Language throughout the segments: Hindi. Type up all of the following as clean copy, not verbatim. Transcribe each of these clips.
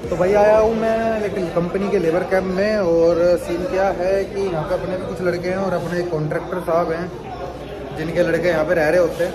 तो भाई आया हूँ मैं लेकिन कंपनी के लेबर कैंप में। और सीन क्या है कि यहाँ पे अपने भी कुछ लड़के हैं और अपने कॉन्ट्रैक्टर साहब हैं जिनके लड़के यहाँ पे रह रहे होते हैं।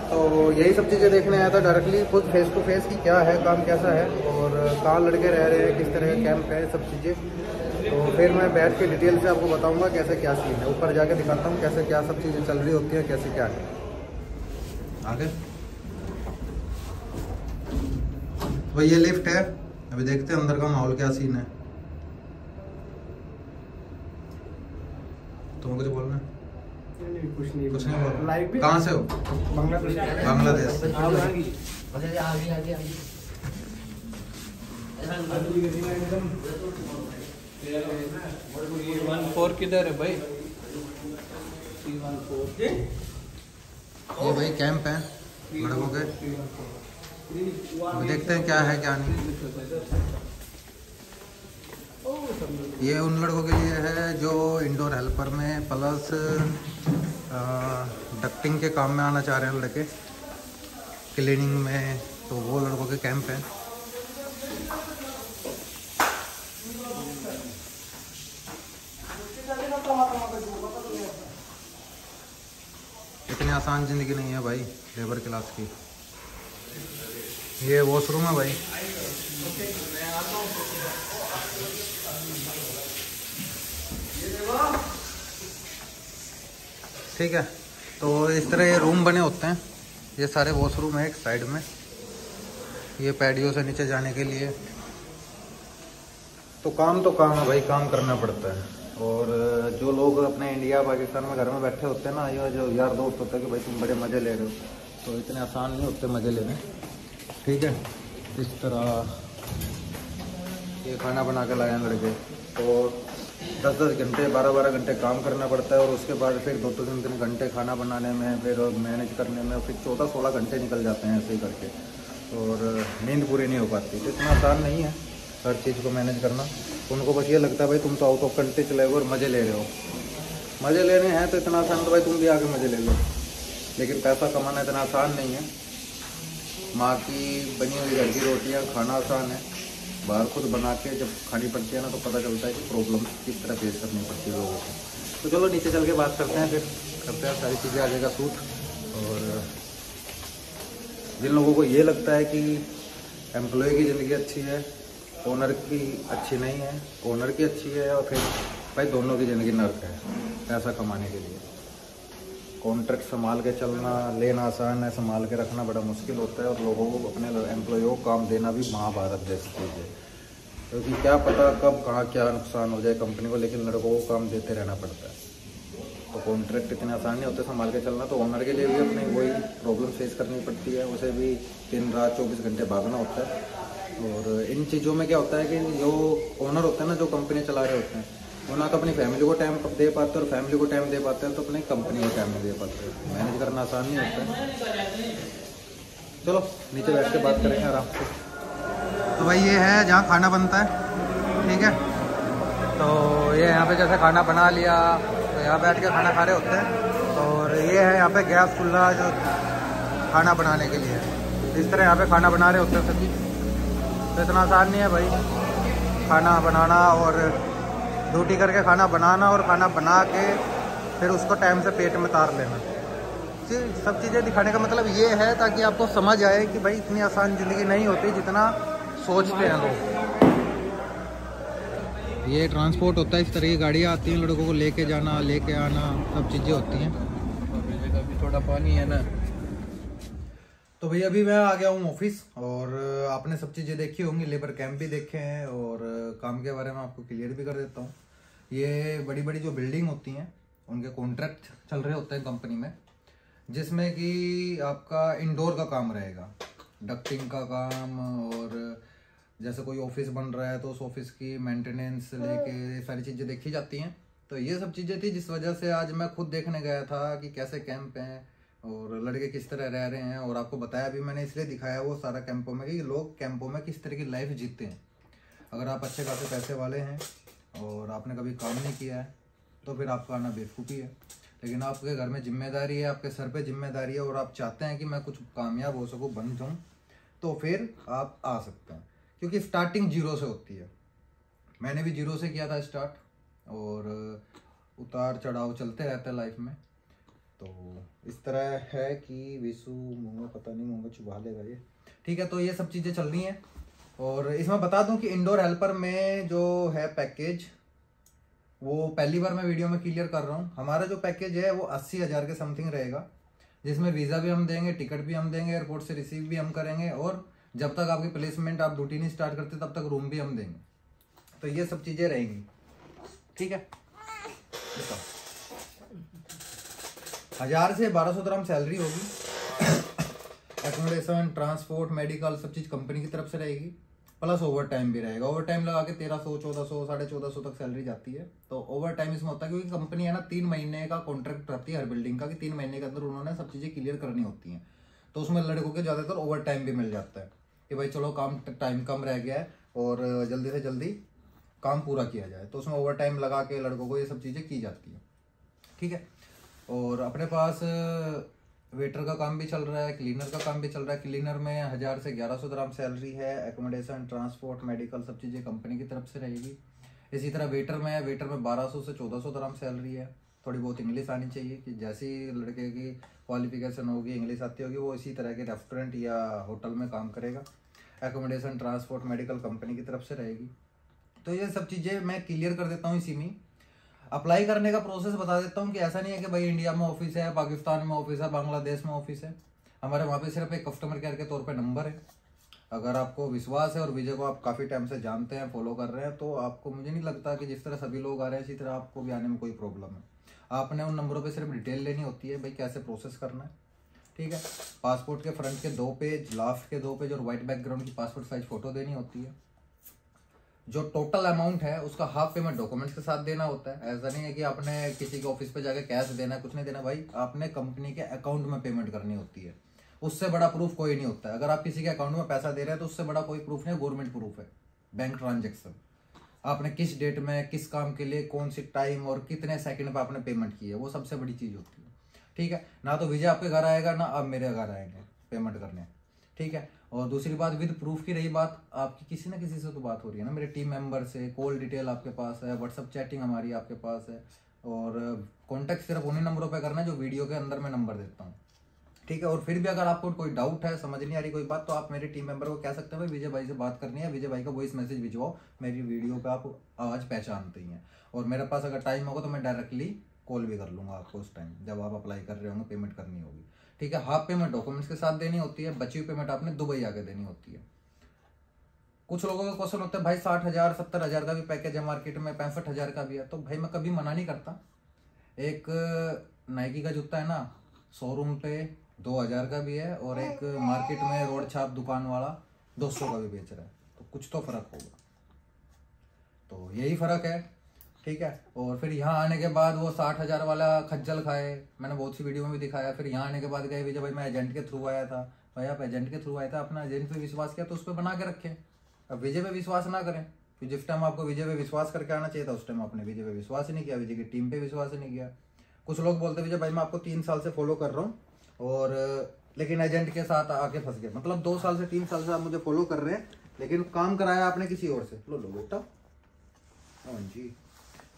तो यही सब चीज़ें देखने आया था डायरेक्टली खुद फेस टू फेस कि क्या है, काम कैसा है और कहाँ लड़के रह रहे हैं, किस तरह का कैंप है, सब चीज़ें। तो फिर मैं बैठ के डिटेल से आपको बताऊँगा कैसे क्या सीन है। ऊपर जाके दिखाता हूँ कैसे क्या सब चीज़ें चल रही होती हैं, कैसे क्या है आगे। तो ये लिफ्ट है, अभी देखते हैं अंदर का माहौल क्या सीन है। तुम कुछ बोलना? कुछ नहीं बोल। कहाँ से हो? बांग्लादेश। C14 किधर है भाई? C14 ये भाई कैंप है लड़कों के, देखते हैं क्या है क्या नहीं। ये उन लड़कों के लिए है जो इंडोर हेल्पर में प्लस डक्टिंग के काम में आना चाह रहे हैं लड़के, क्लीनिंग में, तो वो लड़कों के कैंप है। इतनी आसान ज़िंदगी नहीं है भाई लेबर क्लास की। ये वॉशरूम है भाई। ठीक है, तो इस तरह ये रूम बने होते हैं। ये सारे वॉशरूम है एक साइड में, ये पैडियो से नीचे जाने के लिए। तो काम है भाई, काम करना पड़ता है। और जो लोग अपने इंडिया पाकिस्तान में घर में बैठे होते हैं ना, ये जो यार दोस्त होते हैं कि भाई तुम बड़े मज़े ले रहे हो, तो इतने आसान नहीं होते मज़े लेने। ठीक है, इस तरह ये खाना बना के लाए हैं लड़के। तो 10-10 घंटे 12-12 घंटे काम करना पड़ता है और उसके बाद फिर 2-3 घंटे खाना बनाने में, फिर मैनेज करने में, फिर 14-16 घंटे निकल जाते हैं ऐसे ही करके, और नींद पूरी नहीं हो पाती। तो इतना आसान नहीं है हर चीज़ को मैनेज करना। उनको बस ये लगता है भाई तुम तो आउट ऑफ कंट्री चले गए और मज़े ले रहे हो। मज़े लेने हैं तो इतना आसान तो भाई तुम भी आके मज़े ले लो, लेकिन पैसा कमाना इतना आसान नहीं है। माँ की बनी हुई घर की रोटियाँ खाना आसान है, बाहर खुद बना के जब खानी पड़ती है ना तो पता चलता है कि प्रॉब्लम किस तरह फेस करनी पड़ती है लोगों को। तो चलो नीचे चल के बात करते हैं, फिर करते हैं सारी चीज़ें, आ जाएगा सूट। और जिन लोगों को ये लगता है कि एम्प्लॉय की ज़िंदगी अच्छी है, ओनर की अच्छी नहीं है, ओनर की अच्छी है, और फिर भाई दोनों की ज़िंदगी नर्क है पैसा कमाने के लिए। कॉन्ट्रैक्ट संभाल के चलना, लेना आसान है, संभाल के रखना बड़ा मुश्किल होता है, और लोगों को, अपने एम्प्लॉयों को काम देना भी महाभारत जैसी चीज़ है, क्योंकि क्या पता कब कहाँ क्या नुकसान हो जाए कंपनी को, लेकिन लड़कों को काम देते रहना पड़ता है। तो कॉन्ट्रैक्ट इतने आसान नहीं होते संभाल के चलना, तो ओनर के लिए भी अपनी वही प्रॉब्लम फेस करनी पड़ती है, उसे भी दिन रात 24 घंटे भागना होता है। और इन चीज़ों में क्या होता है कि जो ओनर होते हैं ना, जो कंपनी चला रहे होते हैं, वो ना तो अपनी फैमिली को टाइम दे पाते हैं, और फैमिली को टाइम दे पाते हैं तो अपनी कंपनी को टाइम नहीं दे पाते। मैनेज करना आसान नहीं होता है। चलो नीचे बैठ के बात करेंगे आराम से। तो भाई ये है जहाँ खाना बनता है, ठीक है। तो ये यहाँ पे जैसे खाना बना लिया तो यहाँ बैठ के खाना खा रहे होते हैं। और ये है यहाँ पे गैस चूल्हा जो खाना बनाने के लिए, इस तरह यहाँ पे खाना बना रहे होते हैं सभी। तो इतना आसान नहीं है भाई खाना बनाना, और ड्यूटी करके खाना बनाना, और खाना बना के फिर उसको टाइम से पेट में उतार लेना। जी, सब चीज़ें दिखाने का मतलब ये है ताकि आपको समझ आए कि भाई इतनी आसान ज़िंदगी नहीं होती जितना सोचते हैं लोग। ये ट्रांसपोर्ट होता है, इस तरह की गाड़ियाँ आती हैं लड़कों को लेके जाना, लेके आना, सब चीज़ें होती हैं। अभी थोड़ा पानी है ना। तो भैया अभी मैं आ गया हूँ ऑफिस, और आपने सब चीज़ें देखी होंगी, लेबर कैंप भी देखे हैं, और काम के बारे में आपको क्लियर भी कर देता हूँ। ये बड़ी बड़ी जो बिल्डिंग होती हैं उनके कॉन्ट्रैक्ट चल रहे होते हैं कंपनी में, जिसमें कि आपका इंडोर का काम रहेगा, डक्टिंग का काम, और जैसे कोई ऑफिस बन रहा है तो उस ऑफिस की मेंटेनेंस लेके सारी चीज़ें देखी जाती हैं। तो ये सब चीज़ें थी जिस वजह से आज मैं खुद देखने गया था कि कैसे कैंप हैं और लड़के किस तरह रह रहे हैं। और आपको बताया भी मैंने इसलिए दिखाया वो सारा कैंपों में कि लोग कैंपों में किस तरह की लाइफ जीते हैं। अगर आप अच्छे खासे पैसे वाले हैं और आपने कभी काम नहीं किया है तो फिर आपका आना बेवकूफ़ी है। लेकिन आपके घर में जिम्मेदारी है, आपके सर पे जिम्मेदारी है, और आप चाहते हैं कि मैं कुछ कामयाब हो सकूँ, बन जाऊँ, तो फिर आप आ सकते हैं, क्योंकि स्टार्टिंग 0 से होती है। मैंने भी 0 से किया था स्टार्ट, और उतार चढ़ाव चलते रहते हैं लाइफ में। तो इस तरह है कि विशु मुँह में पता नहीं, मुँह में चुभा लेगा ये, ठीक है। तो ये सब चीज़ें चल रही हैं। और इसमें बता दूं कि इंडोर हेल्पर में जो है पैकेज, वो पहली बार मैं वीडियो में क्लियर कर रहा हूँ। हमारा जो पैकेज है वो 80,000 के समथिंग रहेगा, जिसमें वीज़ा भी हम देंगे, टिकट भी हम देंगे, एयरपोर्ट से रिसीव भी हम करेंगे, और जब तक आपकी प्लेसमेंट, आप ड्यूटी नहीं स्टार्ट करते तब तक रूम भी हम देंगे। तो ये सब चीज़ें रहेंगी, ठीक है। 1000 से 1200 dirham सैलरी होगी। एकोमोडेशन, ट्रांसपोर्ट, मेडिकल सब चीज़ कंपनी की तरफ से रहेगी, प्लस ओवर टाइम भी रहेगा। ओवर टाइम लगा के 1300, 1400, 1450 तक सैलरी जाती है। तो ओवर टाइम इसमें होता है क्योंकि कंपनी है ना 3 महीने का कॉन्ट्रैक्ट रहती है हर बिल्डिंग का, कि 3 महीने के अंदर उन्होंने सब चीज़ें क्लियर करनी होती हैं। तो उसमें लड़कों के ज़्यादातर ओवर टाइम भी मिल जाता है कि भाई चलो काम टाइम कम रह गया है और जल्दी से जल्दी काम पूरा किया जाए, तो उसमें ओवर टाइम लगा के लड़कों को ये सब चीज़ें की जाती है, ठीक है। और अपने पास वेटर का काम भी चल रहा है, क्लीनर का काम भी चल रहा है। क्लीनर में 1000 से 1100 dirham सैलरी है। एकोमोडेशन, ट्रांसपोर्ट, मेडिकल सब चीज़ें कंपनी की तरफ से रहेगी। इसी तरह वेटर में 1200 से 1400 dirham सैलरी है। थोड़ी बहुत इंग्लिश आनी चाहिए, कि जैसी लड़के की क्वालिफिकेशन होगी, इंग्लिश आती होगी, वो इसी तरह के रेस्टोरेंट या होटल में काम करेगा। एकोमोडेशन, ट्रांसपोर्ट, मेडिकल कंपनी की तरफ से रहेगी। तो ये सब चीज़ें मैं क्लियर कर देता हूँ इसी में। अप्लाई करने का प्रोसेस बता देता हूँ कि ऐसा नहीं है कि भाई इंडिया में ऑफिस है, पाकिस्तान में ऑफिस है, बांग्लादेश में ऑफिस है। हमारे वहाँ पे सिर्फ एक कस्टमर केयर के तौर पे नंबर है। अगर आपको विश्वास है और विजय को आप काफ़ी टाइम से जानते हैं, फॉलो कर रहे हैं, तो आपको, मुझे नहीं लगता कि जिस तरह सभी लोग आ रहे हैं इसी तरह आपको भी आने में कोई प्रॉब्लम है। आपने उन नंबरों पर सिर्फ डिटेल लेनी होती है, भाई कैसे प्रोसेस करना है, ठीक है। पासपोर्ट के फ्रंट के 2 पेज, लास्ट के 2 पेज और व्हाइट बैकग्राउंड की पासपोर्ट साइज फोटो देनी होती है। जो टोटल अमाउंट है उसका हाफ पेमेंट डॉक्यूमेंट्स के साथ देना होता है। ऐसा नहीं है कि आपने किसी के ऑफिस पे जाके कैश देना है, कुछ नहीं देना भाई, आपने कंपनी के अकाउंट में पेमेंट करनी होती है। उससे बड़ा प्रूफ कोई नहीं होता है। अगर आप किसी के अकाउंट में पैसा दे रहे हैं तो उससे बड़ा कोई प्रूफ नहीं, गवर्नमेंट प्रूफ है, बैंक ट्रांजेक्शन। आपने किस डेट में, किस काम के लिए, कौन सी टाइम और कितने सेकंड पे आपने पेमेंट की है, वो सबसे बड़ी चीज होती है, ठीक है। ना तो विजय आपके घर आएगा, ना आप मेरे घर आएंगे पेमेंट करने, ठीक है। और दूसरी बात, विद प्रूफ की रही बात, आपकी किसी ना किसी से तो बात हो रही है ना, मेरे टीम मेंबर से, कॉल डिटेल आपके पास है, व्हाट्सअप चैटिंग हमारी आपके पास है, और कॉन्टैक्ट सिर्फ उन्हीं नंबरों पे करना है जो वीडियो के अंदर मैं नंबर देता हूँ, ठीक है। और फिर भी अगर आपको कोई डाउट है, समझ नहीं आ रही कोई बात, तो आप मेरे टीम मेंबर को कह सकते हैं भाई विजय भाई से बात करनी है, विजय भाई का वॉइस मैसेज भिजवाओ, मेरी वीडियो पे आप आवाज़ पहचानते ही हैं। और मेरे पास अगर टाइम होगा तो मैं डायरेक्टली कॉल भी कर लूँगा आपको उस टाइम जब आप अप्लाई कर रहे होंगे, पेमेंट करनी होगी, ठीक है। हाफ पेमेंट डॉक्यूमेंट्स के साथ देनी होती है, बची हुई पेमेंट आपने दुबई आके देनी होती है। कुछ लोगों का क्वेश्चन होता है भाई 60,000 70,000 का भी पैकेज है मार्केट में, 65,000 का भी है, तो भाई मैं कभी मना नहीं करता। एक नाइकी का जूता है ना, शोरूम पे 2,000 का भी है, और एक मार्केट में रोड छाप दुकान वाला 200 का भी बेच रहा है, तो कुछ तो फर्क होगा। तो यही फर्क है, ठीक है। और फिर यहाँ आने के बाद वो 60,000 वाला खज्जल खाए, मैंने बहुत सी वीडियो में भी दिखाया। फिर यहाँ आने के बाद गए विजय भाई मैं एजेंट के थ्रू आया था, भाई आप एजेंट के थ्रू आया था, अपना एजेंट पे विश्वास किया तो उस पर बना के रखें। अब विजय पे विश्वास ना करें, फिर जिस टाइम आपको विजय पे विश्वास करके आना चाहिए था उस टाइम आपने विजय पे विश्वास ही नहीं किया, विजय की टीम पे विश्वास ही नहीं किया। कुछ लोग बोलते विजय भाई मैं आपको 3 साल से फॉलो कर रहा हूँ, और लेकिन एजेंट के साथ आके फंस गए, मतलब 2 साल से 3 साल से आप मुझे फॉलो कर रहे हैं, लेकिन काम कराया आपने किसी और से। लो बेटा, हाँ जी,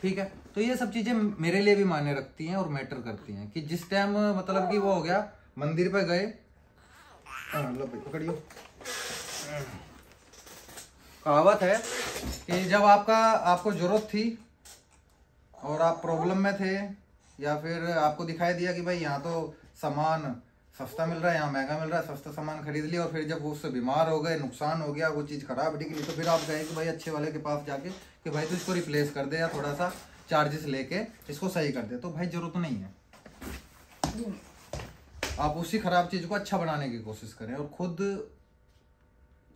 ठीक है। तो ये सब चीजें मेरे लिए भी मायने रखती हैं और मैटर करती हैं, कि जिस टाइम मतलब कि वो हो गया, मंदिर पे गए, लो भाई पकड़ियो, कहावत है कि जब आपको जरूरत थी और आप प्रॉब्लम में थे, या फिर आपको दिखाई दिया कि भाई यहाँ तो सामान सस्ता मिल रहा है, यहाँ महंगा मिल रहा है, सस्ता सामान खरीद लिया, और फिर जब वो उससे बीमार हो गए, नुकसान हो गया, वो चीज़ खराब निकली, तो फिर आप गए कि भाई अच्छे वाले के पास जाके कि भाई तो इसको रिप्लेस कर दे, या थोड़ा सा चार्जेस लेके इसको सही कर दे। तो भाई जरूरत नहीं है, आप उसी खराब चीज़ को अच्छा बनाने की कोशिश करें और खुद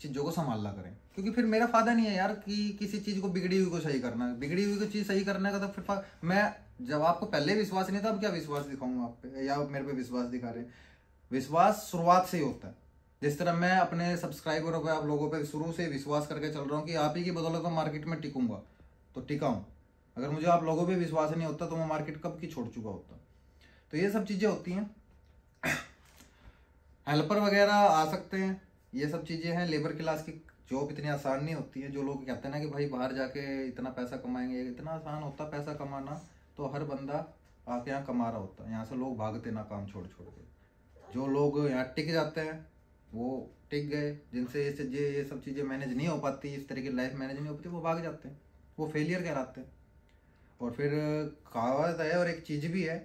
चीज़ों को संभालना करें, क्योंकि फिर मेरा फायदा नहीं है यार कि किसी चीज़ को बिगड़ी हुई को सही करना है। बिगड़ी हुई को चीज़ सही करने का तो फिर मैं, जब आपको पहले विश्वास नहीं था, अब क्या विश्वास दिखाऊंगा आप पे, या आप मेरे पे विश्वास दिखा रहे हैं। विश्वास शुरुआत से ही होता है। जिस तरह मैं अपने सब्सक्राइबरों पे, आप लोगों पे शुरू से विश्वास करके चल रहा हूँ कि आप ही की बदौलत मैं मार्केट में टिकूंगा, तो टिका हूँ। अगर मुझे आप लोगों पे विश्वास नहीं होता तो मैं मार्केट कब की छोड़ चुका होता। तो ये सब चीज़ें होती हैं। हेल्पर वगैरह आ सकते हैं, ये सब चीज़ें हैं। लेबर क्लास की जॉब इतनी आसान नहीं होती है। जो लोग कहते हैं ना कि भाई बाहर जाके इतना पैसा कमाएंगे, इतना आसान होता पैसा कमाना तो हर बंदा आके यहाँ कमा रहा होता है। यहाँ से लोग भागते ना काम छोड़ छोड़ के। जो लोग यहाँ टिक जाते हैं वो टिक गए, जिनसे ये सब चीज़ें मैनेज नहीं हो पाती, इस तरह की लाइफ मैनेज नहीं हो पाती, वो भाग जाते हैं, वो फेलियर कहलाते हैं। और फिर कहावत है और एक चीज़ भी है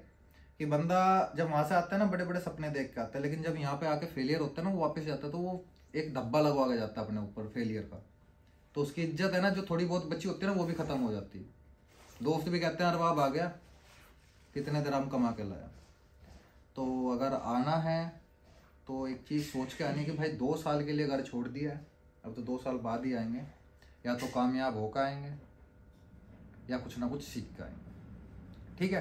कि बंदा जब वहाँ से आता है ना बड़े बड़े सपने देख के आता है, लेकिन जब यहाँ पे आके फेलियर होता है ना वो वापस जाता है तो वो एक धब्बा लगवा के जाता है अपने ऊपर फेलियर का। तो उसकी इज्जत है ना जो थोड़ी बहुत बची होती है ना वो भी खत्म हो जाती है। दोस्त भी कहते हैं अरे वाह आ गया, कितने देर हम कमा के लाया। तो अगर आना है तो एक चीज़ सोच के आनी है कि भाई 2 साल के लिए घर छोड़ दिया है, अब तो 2 साल बाद ही आएंगे, या तो कामयाब होकर आएंगे या कुछ ना कुछ सीख के आएंगे। ठीक है,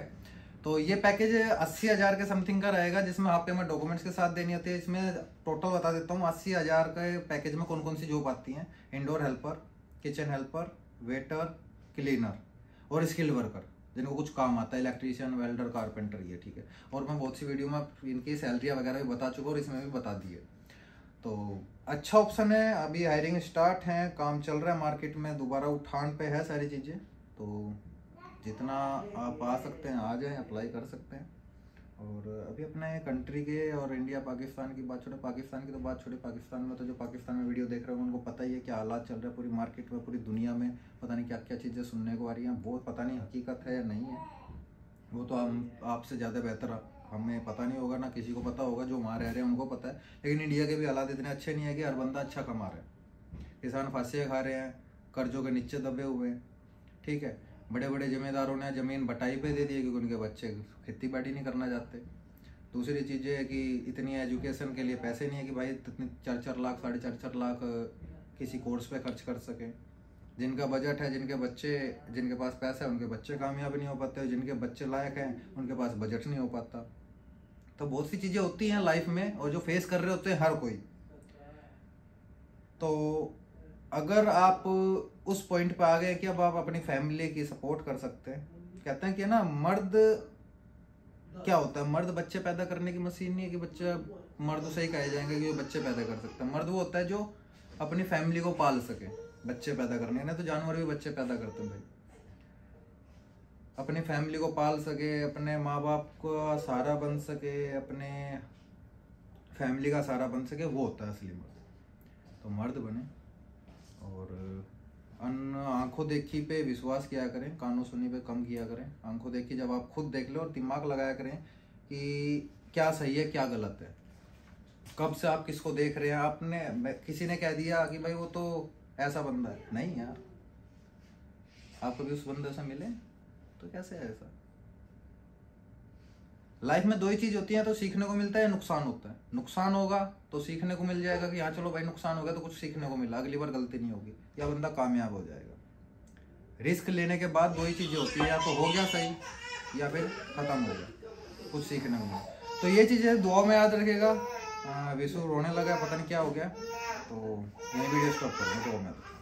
तो ये पैकेज 80,000 के समथिंग का रहेगा, जिसमें हाफ पेमेंट डॉक्यूमेंट्स के साथ देनी होती है। इसमें टोटल बता देता हूँ 80,000 के पैकेज में कौन कौन सी जॉब आती हैं। Indoor helper, kitchen helper, waiter, cleaner और स्किल्ड वर्कर जिनको कुछ काम आता है, इलेक्ट्रीशियन, वेल्डर, कारपेंटर, ये ठीक है। और मैं बहुत सी वीडियो में इनकी सैलरियाँ वगैरह भी बता चुका और इसमें भी बता दिए। तो अच्छा ऑप्शन है, अभी हायरिंग स्टार्ट है, काम चल रहा है मार्केट में, दोबारा उठान पे है सारी चीज़ें। तो जितना आप आ सकते हैं आ जाएं, अप्लाई कर सकते हैं। और अभी अपने कंट्री के और इंडिया पाकिस्तान की बात छोड़े, पाकिस्तान की तो बात छोड़े, पाकिस्तान में तो जो पाकिस्तान में वीडियो देख रहे हैं उनको पता ही है क्या हालात चल रहे हैं पूरी मार्केट में, पूरी दुनिया में। पता नहीं क्या क्या चीज़ें सुनने को आ रही हैं, वो पता नहीं हकीकत है या नहीं है, वो तो हम आपसे ज़्यादा बेहतर हमें पता नहीं होगा, ना किसी को पता होगा, जो वहाँ रह रहे हैं उनको पता है। लेकिन इंडिया के भी हालात इतने अच्छे नहीं है कि हर बंदा अच्छा कमा रहा है। किसान फांसियाँ खा रहे हैं, कर्जों के नीचे दबे हुए हैं। ठीक है, बड़े बड़े जमींदारों ने ज़मीन बटाई पे दे दी है क्योंकि उनके बच्चे खेती बाड़ी नहीं करना चाहते। दूसरी चीज़ ये है कि इतनी एजुकेशन के लिए पैसे नहीं है कि भाई इतने 4-4 लाख 4.5 लाख किसी कोर्स पे खर्च कर सकें। जिनका बजट है, जिनके पास पैसा है उनके बच्चे कामयाब नहीं हो पाते, जिनके बच्चे लायक हैं उनके पास बजट नहीं हो पाता। तो बहुत सी चीज़ें होती हैं लाइफ में और जो फेस कर रहे होते हैं हर कोई। तो अगर आप उस पॉइंट पे आ गए कि अब आप अपनी फैमिली की सपोर्ट कर सकते हैं, कहते हैं कि ना मर्द क्या होता है, मर्द बच्चे पैदा करने की मशीन नहीं है कि बच्चा मर्द से ही कहे जाएंगे कि वो बच्चे पैदा कर सकता है। मर्द वो होता है जो अपनी फैमिली को पाल सके, बच्चे पैदा करने, ना तो जानवर भी बच्चे पैदा करते हैं भाई, अपनी फैमिली को पाल सके, अपने माँ बाप का सहारा बन सके, अपने फैमिली का सहारा बन सके, वो होता है असली मर्द। तो मर्द बने और आंखों देखी पे विश्वास किया करें, कानों सुनी पे कम किया करें। आंखों देखी जब आप खुद देख लो और दिमाग लगाया करें कि क्या सही है क्या गलत है, कब से आप किसको देख रहे हैं। आपने किसी ने कह दिया कि भाई वो तो ऐसा बंदा है, नहीं यार, आप कभी उस बंदे से मिले तो कैसे है ऐसा। लाइफ में 2 ही चीज होती है, तो सीखने को मिलता है, नुकसान होता है। नुकसान होगा तो सीखने को मिल जाएगा कि हाँ चलो भाई नुकसान हो गया तो कुछ सीखने को मिला, अगली बार गलती नहीं होगी, या बंदा कामयाब हो जाएगा। रिस्क लेने के बाद 2 ही चीजें होती है, या तो हो गया सही या फिर खत्म हो गया, कुछ सीखने को मिला। तो ये चीजें दुआ में याद रखेगा। विशु रोने लगा, पता नहीं क्या हो गया, तो यही वीडियो स्टॉप करूँगा 2 मिनट।